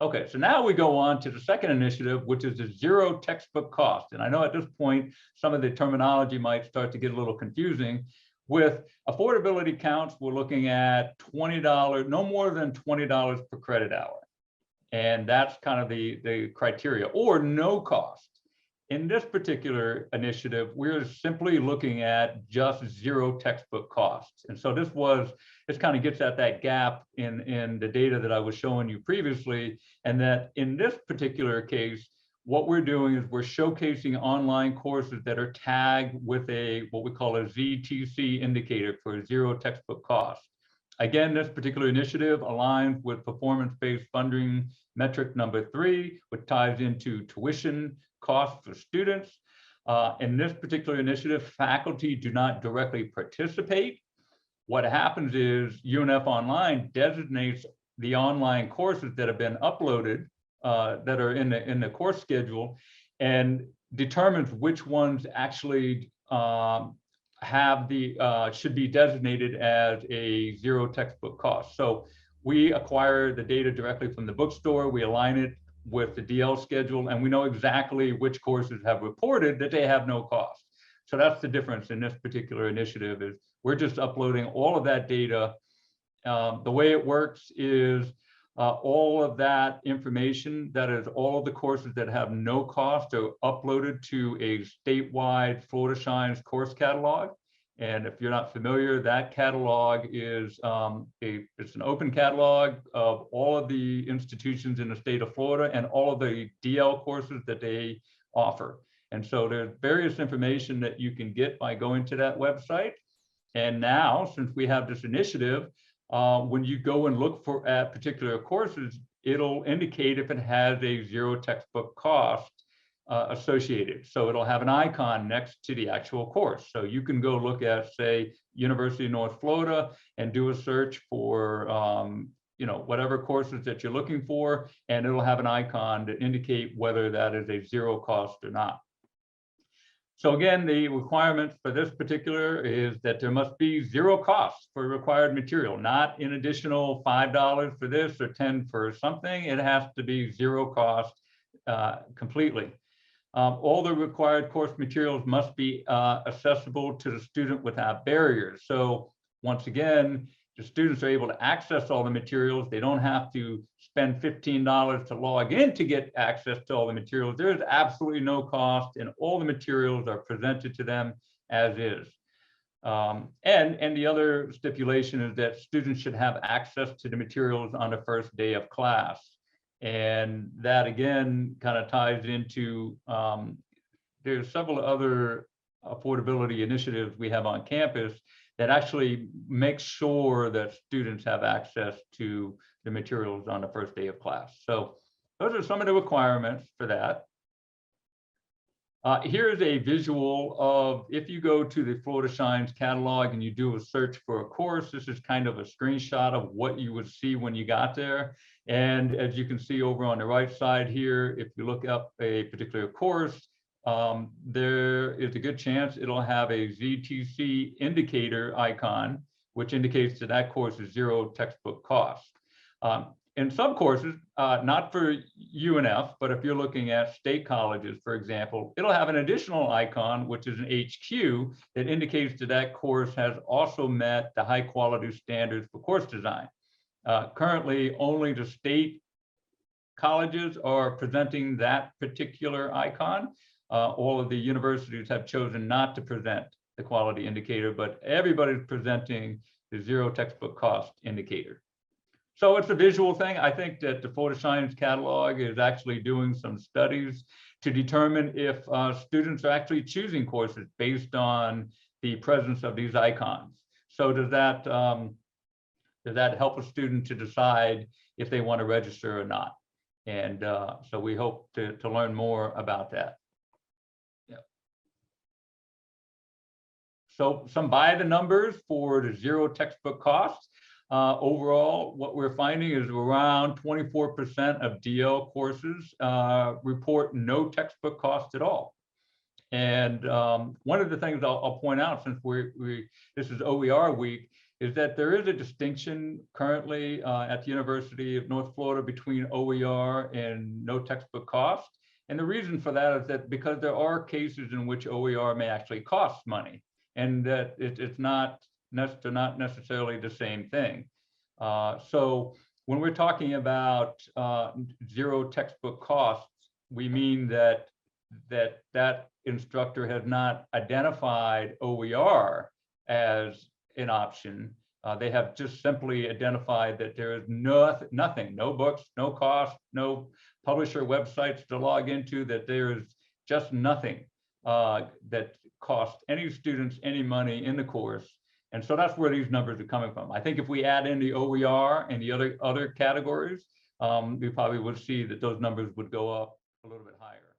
Okay, so now we go on to the second initiative, which is the zero textbook cost. And I know at this point, some of the terminology might start to get a little confusing. With affordability counts, we're looking at $20, no more than $20 per credit hour. And that's kind of the criteria, or no cost. In this particular initiative, we're simply looking at just zero textbook costs. And so this kind of gets at that gap in the data that I was showing you previously. And that in this particular case, what we're doing is we're showcasing online courses that are tagged with what we call a ZTC indicator for zero textbook cost. Again, this particular initiative aligns with performance-based funding metric number 3, which ties into tuition costs for students. In this particular initiative, faculty do not directly participate. What happens is UNF Online designates the online courses that have been uploaded, that are in the course schedule, and determines which ones actually should be designated as a zero textbook cost. So we acquire the data directly from the bookstore, we align it with the DL schedule, and we know exactly which courses have reported that they have no cost. So that's the difference in this particular initiative, is we're just uploading all of that data. The way it works is all of that information, that is all of the courses that have no cost, are uploaded to a statewide Florida Shines course catalog. And if you're not familiar, that catalog is it's an open catalog of all of the institutions in the state of Florida and all of the DL courses that they offer. And so there's various information that you can get by going to that website. And now, since we have this initiative, when you go and look at particular courses, it'll indicate if it has a zero textbook cost associated. So it'll have an icon next to the actual course. So you can go look at, say, University of North Florida and do a search for whatever courses that you're looking for, and it'll have an icon to indicate whether that is a zero cost or not. So again, the requirement for this particular is that there must be zero cost for required material, not an additional $5 for this or 10 for something. It has to be zero cost completely. All the required course materials must be accessible to the student without barriers. So once again, the students are able to access all the materials. They don't have to spend $15 to log in to get access to all the materials. There is absolutely no cost, and all the materials are presented to them as is. And the other stipulation is that students should have access to the materials on the first day of class. And that again kind of ties into, there's several other affordability initiatives we have on campus that actually make sure that students have access to the materials on the first day of class. So those are some of the requirements for that. Here's a visual of, if you go to the Florida Shines catalog and you do a search for a course, this is kind of a screenshot of what you would see when you got there. And as you can see over on the right side here, if you look up a particular course, there is a good chance it'll have a ZTC indicator icon, which indicates that that course is zero textbook cost. In some courses, not for UNF, but if you're looking at state colleges, for example, it'll have an additional icon, which is an HQ, that indicates that that course has also met the high quality standards for course design. Currently, only the state colleges are presenting that particular icon. All of the universities have chosen not to present the quality indicator, but everybody's presenting the zero textbook cost indicator. So it's a visual thing. I think that the Florida Shines catalog is actually doing some studies to determine if students are actually choosing courses based on the presence of these icons. So does that help a student to decide if they want to register or not? And so we hope to learn more about that. Yeah. So some by the numbers for the zero textbook costs. Overall, what we're finding is around 24% of DL courses report no textbook cost at all. And one of the things I'll point out, since this is OER week, is that there is a distinction currently at the University of North Florida between OER and no textbook cost. And the reason for that is that because there are cases in which OER may actually cost money, and that it's not necessarily the same thing. So when we're talking about zero textbook costs, we mean that instructor has not identified OER as an option. They have just simply identified that there is nothing, no books, no cost, no publisher websites to log into, that there is just nothing that costs any students any money in the course. And so that's where these numbers are coming from. I think if we add in the OER and the other categories, we probably would see that those numbers would go up a little bit higher.